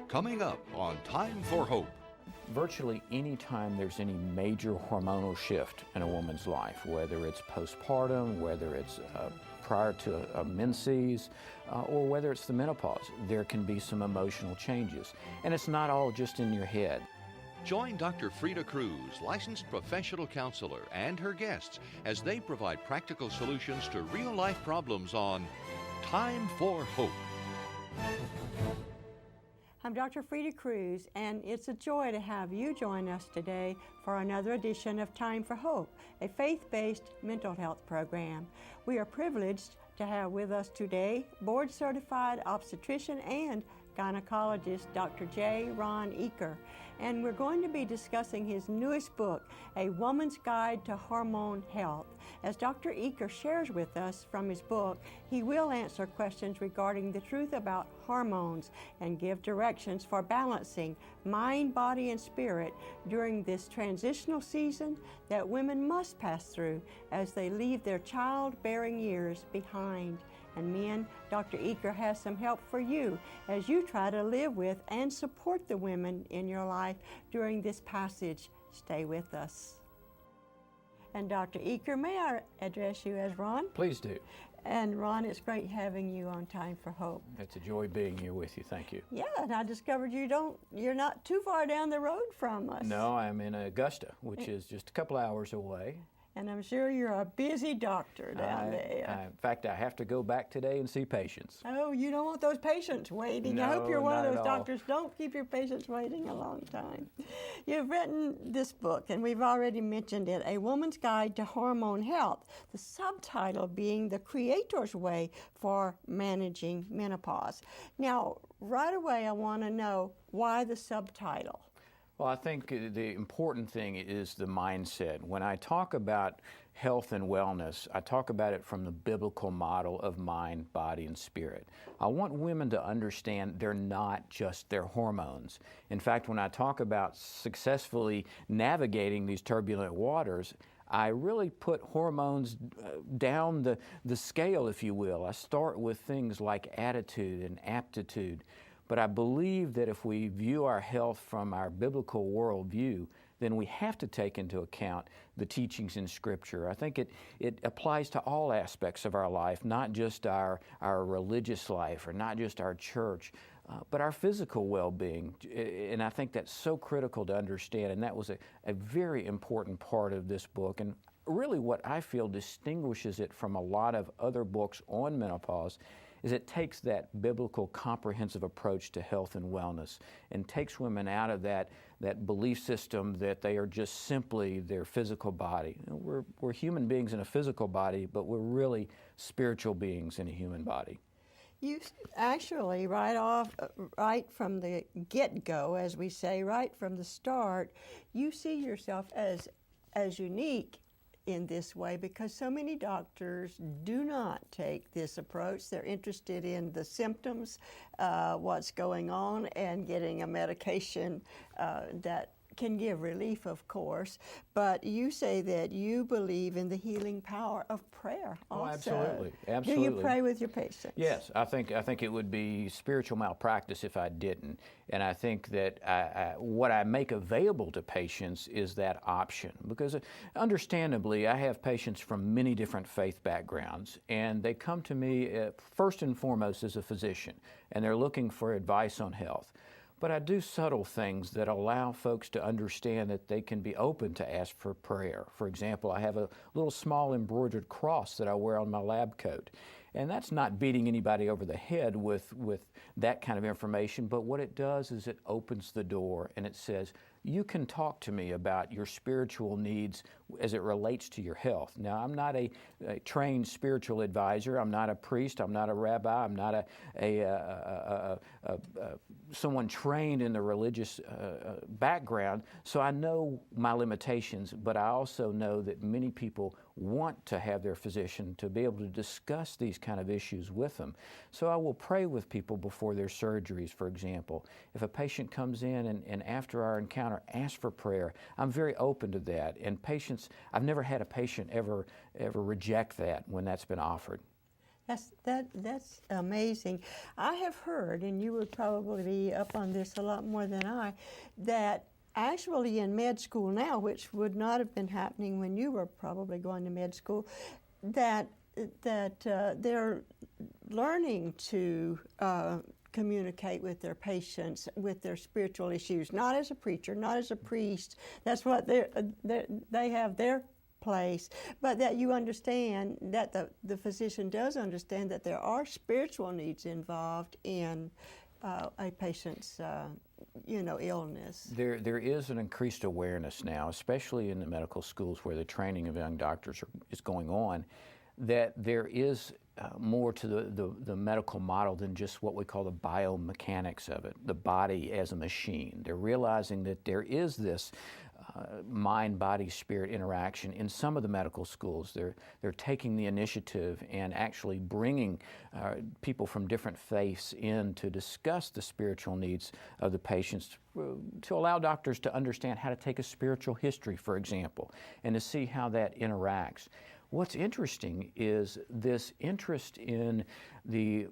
Coming up on Time for Hope. Virtually any time there's any major hormonal shift in a woman's life, whether it's postpartum, whether it's prior to menses, or whether it's the menopause, there can be some emotional changes. And it's not all just in your head. Join Dr. Frida Cruz, licensed professional counselor, and her guests as they provide practical solutions to real-life problems on Time for Hope. I'm Dr. Frida Cruz, and it's a joy to have you join us today for another edition of Time for Hope, a faith-based mental health program. We are privileged to have with us today board-certified obstetrician and gynecologist Dr. Ron Eaker, and we're going to be discussing his newest book, A Woman's Guide to Hormone Health. As Dr. Eaker shares with us from his book, he will answer questions regarding the truth about hormones and give directions for balancing mind, body, and spirit during this transitional season that women must pass through as they leave their childbearing years behind. And men, Dr. Eaker has some help for you as you try to live with and support the women in your life during this passage. Stay with us. And Dr. Eaker, may I address you as Ron? Please do. And Ron, it's great having you on Time for Hope. It's a joy being here with you. Thank you. Yeah, and I discovered you're not too far down the road from us. No, I'm in Augusta, which is just a couple hours away. And I'm sure you're a busy doctor down there. In fact, I have to go back today and see patients. Oh, you don't want those patients waiting. No, I hope you're one of not those at all. doctors. Don't keep your patients waiting a long time. You've written this book, and we've already mentioned it, A Woman's Guide to Hormone Health, the subtitle being The Creator's Way for Managing Menopause. Now, right away, I want to know why the subtitle. Well, I think the important thing is the mindset. When I talk about health and wellness, I talk about it from the biblical model of mind, body, and spirit. I want women to understand they're not just their hormones. In fact, when I talk about successfully navigating these turbulent waters, I really put hormones down the scale, if you will. I start with things like attitude and aptitude. But I believe that if we view our health from our biblical worldview, then we have to take into account the teachings in Scripture. I think it applies to all aspects of our life, not just our religious life or not just our church, but our physical well-being. And I think that's so critical to understand, and that was a very important part of this book. And really what I feel distinguishes it from a lot of other books on menopause is it takes that biblical comprehensive approach to health and wellness and takes women out of that belief system that they are just simply their physical body. We're human beings in a physical body, but we're really spiritual beings in a human body. You actually, right from the get-go, as we say, right from the start, you see yourself as unique in this way because so many doctors do not take this approach. They're interested in the symptoms, what's going on, and getting a medication that can give relief, of course, but you say that you believe in the healing power of prayer also. Oh, absolutely. Do you pray with your patients? Yes, I think it would be spiritual malpractice if I didn't. And I think that what I make available to patients is that option. Because understandably, I have patients from many different faith backgrounds, and they come to me first and foremost as a physician, and they're looking for advice on health. But I do subtle things that allow folks to understand that they can be open to ask for prayer. For example, I have a little small embroidered cross that I wear on my lab coat. And that's not beating anybody over the head with that kind of information, but what it does is it opens the door and it says, you can talk to me about your spiritual needs as it relates to your health. Now, I'm not a trained spiritual advisor. I'm not a priest. I'm not a rabbi. I'm not someone trained in the religious background. So I know my limitations, but I also know that many people want to have their physician to be able to discuss these kind of issues with them. So I will pray with people before their surgeries, for example. If a patient comes in and after our encounter asks for prayer, I'm very open to that. And patients, I've never had a patient ever reject that when that's been offered. That's amazing. I have heard, and you would probably be up on this a lot more than I, that actually in med school now, which would not have been happening when you were probably going to med school, that they're learning to communicate with their patients, with their spiritual issues, not as a preacher, not as a priest. That's what they have their place, but that you understand that the physician does understand that there are spiritual needs involved in a patient's illness. There is an increased awareness now, especially in the medical schools where the training of young doctors is going on, that there is more to the medical model than just what we call the biomechanics of it, the body as a machine. They're realizing that there is this mind, body, spirit interaction in some of the medical schools. They're taking the initiative and actually bringing people from different faiths in to discuss the spiritual needs of the patients, to allow doctors to understand how to take a spiritual history, for example, and to see how that interacts. What's interesting is this interest in the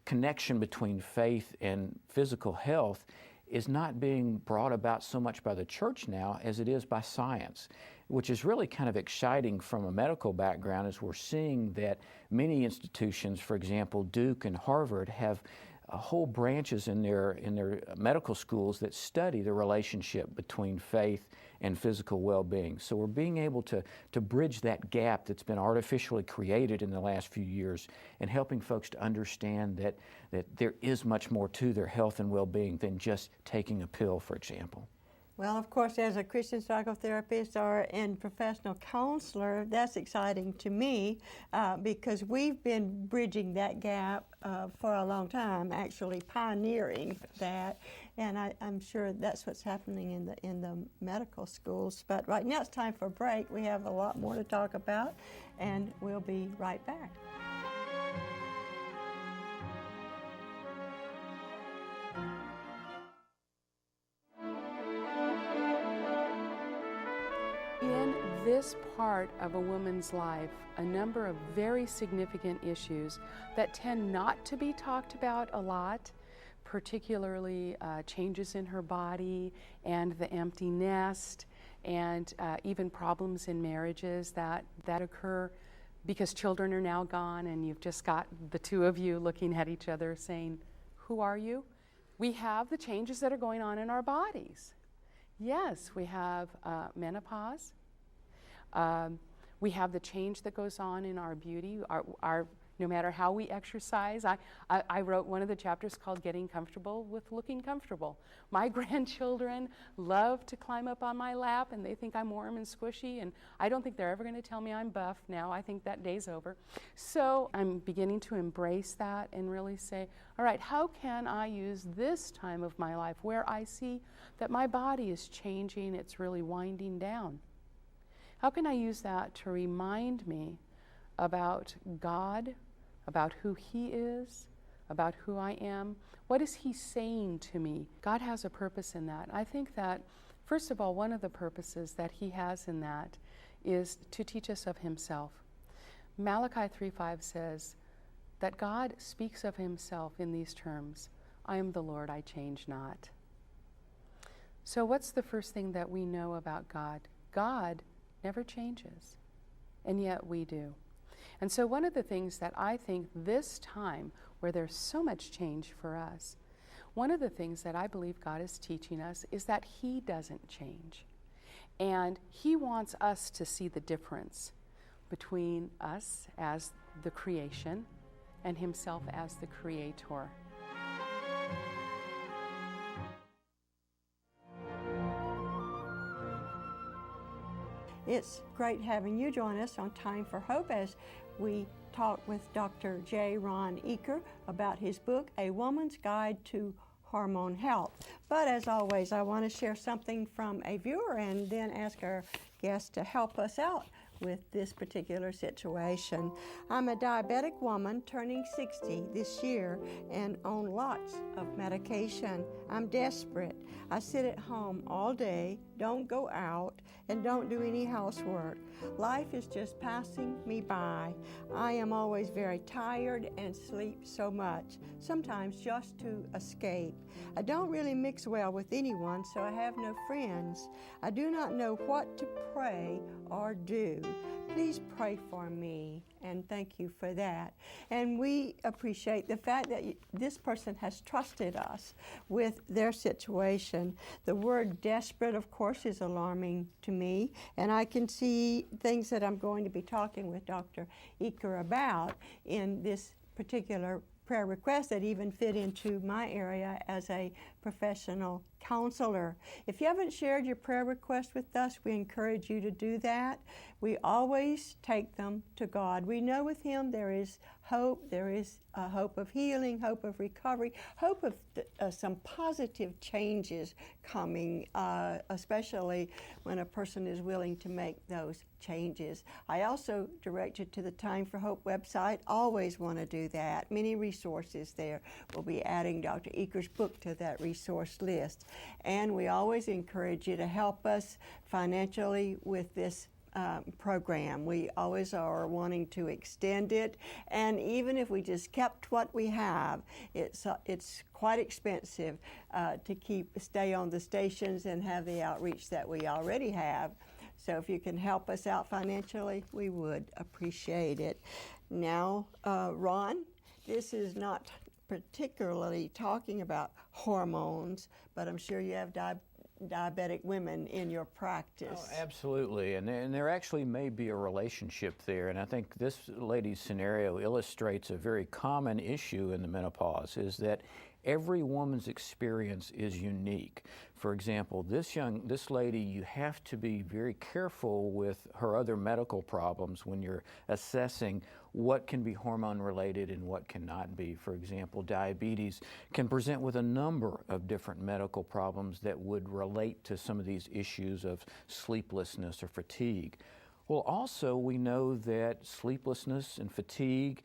connection between faith and physical health is not being brought about so much by the church now as it is by science, which is really kind of exciting from a medical background, as we're seeing that many institutions, for example, Duke and Harvard, have whole branches in their medical schools that study the relationship between faith and physical well-being. So we're being able to bridge that gap that's been artificially created in the last few years, and helping folks to understand that there is much more to their health and well-being than just taking a pill, for example. Well, of course, as a Christian psychotherapist and professional counselor, that's exciting to me because we've been bridging that gap for a long time, actually pioneering that, and I'm sure that's what's happening in the medical schools. But right now it's time for a break. We have a lot more to talk about, and we'll be right back. In this part of a woman's life, a number of very significant issues that tend not to be talked about a lot, particularly changes in her body and the empty nest, and even problems in marriages that occur because children are now gone and you've just got the two of you looking at each other saying, "Who are you?" We have the changes that are going on in our bodies. Yes, we have menopause. We have the change that goes on in our beauty. No matter how we exercise, I wrote one of the chapters called Getting Comfortable with Looking Comfortable. My grandchildren love to climb up on my lap, and they think I'm warm and squishy, and I don't think they're ever going to tell me I'm buff now. I think that day's over. So I'm beginning to embrace that and really say, all right, how can I use this time of my life where I see that my body is changing, it's really winding down? How can I use that to remind me about God, about who He is, about who I am? What is He saying to me? God has a purpose in that. I think that, first of all, one of the purposes that He has in that is to teach us of Himself. Malachi 3:5 says that God speaks of Himself in these terms: I am the Lord, I change not. So what's the first thing that we know about God? God never changes, and yet we do. And so one of the things that I think this time, where there's so much change for us, one of the things that I believe God is teaching us is that He doesn't change. And He wants us to see the difference between us as the creation and Himself as the creator. It's great having you join us on Time for Hope as we talk with Dr. Ron Eaker about his book, A Woman's Guide to Hormone Health. But as always, I want to share something from a viewer and then ask our guest to help us out with this particular situation. I'm a diabetic woman turning 60 this year and on lots of medication. I'm desperate. I sit at home all day, don't go out, and don't do any housework. Life is just passing me by. I am always very tired and sleep so much, sometimes just to escape. I don't really mix well with anyone, so I have no friends. I do not know what to pray or do. Please pray for me, and thank you for that. And we appreciate the fact that this person has trusted us with their situation. The word desperate, of course, is alarming to me, and I can see things that I'm going to be talking with Dr. Eaker about in this particular prayer requests that even fit into my area as a professional counselor. If you haven't shared your prayer request with us, we encourage you to do that. We always take them to God. We know with Him there is hope. There is a hope of healing, hope of recovery, hope of some positive changes coming, especially when a person is willing to make those changes. I also direct you to the Time for Hope website. Always want to do that. Many resources there. We'll be adding Dr. Eaker's book to that resource list. And we always encourage you to help us financially with this program. We always are wanting to extend it, and even if we just kept what we have, it's quite expensive to stay on the stations and have the outreach that we already have. So if you can help us out financially, we would appreciate it. Now, Ron, this is not particularly talking about hormones, but I'm sure you have diabetic women in your practice. Oh, absolutely, and there actually may be a relationship there, and I think this lady's scenario illustrates a very common issue in the menopause, is that every woman's experience is unique. For example, this lady, you have to be very careful with her other medical problems when you're assessing what can be hormone related and what cannot be. For example, diabetes can present with a number of different medical problems that would relate to some of these issues of sleeplessness or fatigue. Well, also we know that sleeplessness and fatigue,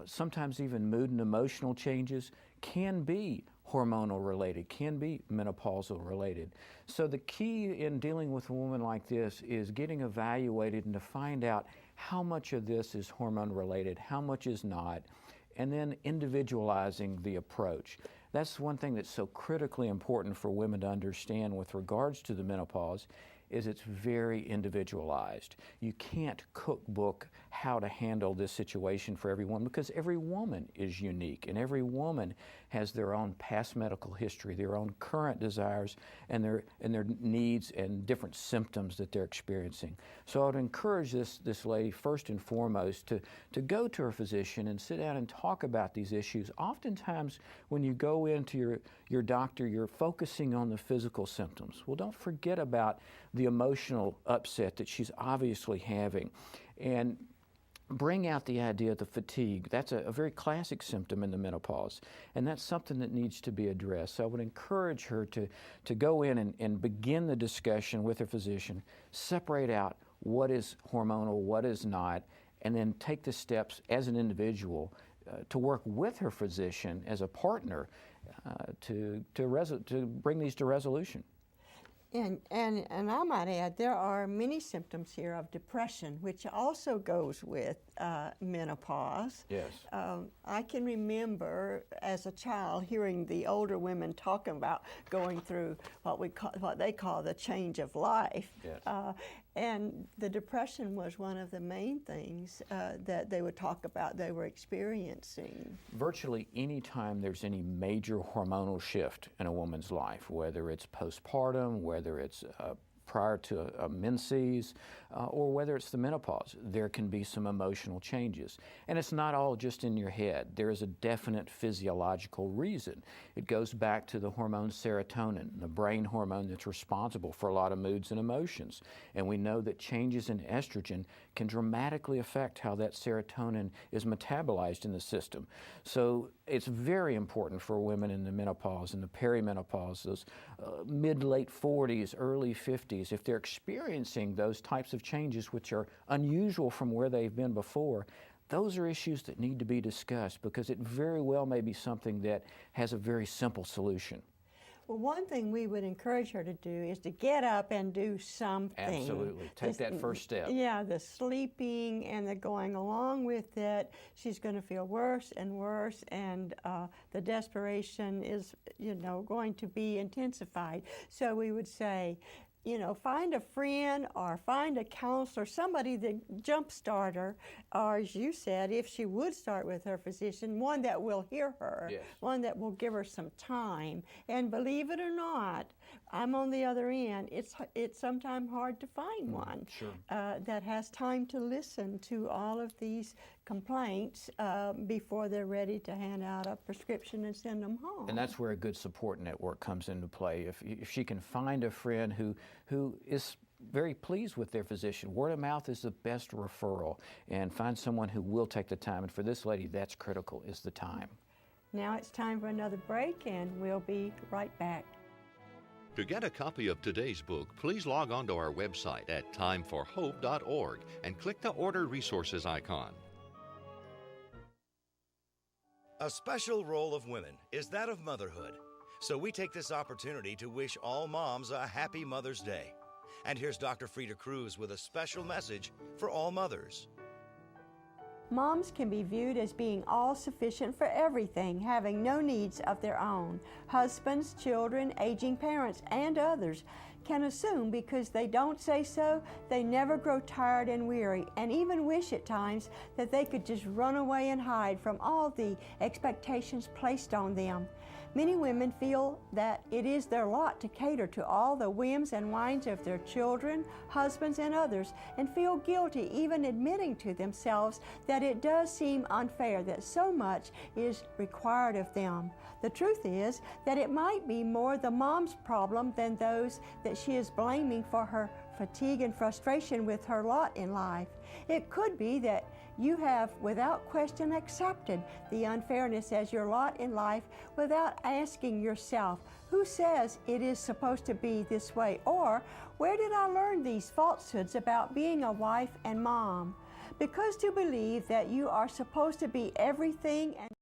sometimes even mood and emotional changes, can be hormonal related, can be menopausal related. So the key in dealing with a woman like this is getting evaluated and to find out how much of this is hormone related, how much is not, and then individualizing the approach. That's one thing that's so critically important for women to understand with regards to the menopause, is it's very individualized. You can't cookbook how to handle this situation for everyone, because every woman is unique and every woman has their own past medical history, their own current desires, and their needs and different symptoms that they're experiencing. So I would encourage this lady first and foremost to go to her physician and sit down and talk about these issues. Oftentimes when you go into your doctor, you're focusing on the physical symptoms. Well, don't forget about the emotional upset that she's obviously having, and bring out the idea of the fatigue. That's a very classic symptom in the menopause, and that's something that needs to be addressed. So I would encourage her to go in and begin the discussion with her physician, separate out what is hormonal, what is not, and then take the steps as an individual to work with her physician as a partner to bring these to resolution. And I might add, there are many symptoms here of depression, which also goes with menopause. Yes. I can remember as a child hearing the older women talking about going through what they call the change of life. Yes. And the depression was one of the main things that they would talk about they were experiencing. Virtually any time there's any major hormonal shift in a woman's life, whether it's postpartum, whether it's prior to a menses, or whether it's the menopause, there can be some emotional changes. And it's not all just in your head. There is a definite physiological reason. It goes back to the hormone serotonin, the brain hormone that's responsible for a lot of moods and emotions. And we know that changes in estrogen can dramatically affect how that serotonin is metabolized in the system. So it's very important for women in the menopause and the perimenopause, those mid-late 40s, early 50s, difficulties, if they're experiencing those types of changes which are unusual from where they've been before, those are issues that need to be discussed, because it very well may be something that has a very simple solution. Well, one thing we would encourage her to do is to get up and do something. Absolutely. Take that first step. Yeah, the sleeping and the going along with it, she's going to feel worse and worse, and the desperation is, going to be intensified. So we would say, find a friend or find a counselor, somebody that jumpstart her, or as you said, if she would start with her physician, one that will hear her, yes, one that will give her some time. And believe it or not, I'm on the other end. It's sometimes hard to find one sure, that has time to listen to all of these complaints before they're ready to hand out a prescription and send them home. And that's where a good support network comes into play. If she can find a friend who is very pleased with their physician, word of mouth is the best referral, and find someone who will take the time. And for this lady, that's critical, is the time. Now it's time for another break, and we'll be right back. To get a copy of today's book, please log on to our website at timeforhope.org and click the Order Resources icon. A special role of women is that of motherhood. So we take this opportunity to wish all moms a happy Mother's Day. And here's Dr. Frida Cruz with a special message for all mothers. Moms can be viewed as being all-sufficient for everything, having no needs of their own. Husbands, children, aging parents, and others can assume because they don't say so, they never grow tired and weary, and even wish at times that they could just run away and hide from all the expectations placed on them. Many women feel that it is their lot to cater to all the whims and whims of their children, husbands, and others, and feel guilty even admitting to themselves that it does seem unfair that so much is required of them. The truth is that it might be more the mom's problem than those that she is blaming for her fatigue and frustration with her lot in life. It could be that you have, without question, accepted the unfairness as your lot in life without asking yourself, who says it is supposed to be this way? Or, where did I learn these falsehoods about being a wife and mom? Because to believe that you are supposed to be everything and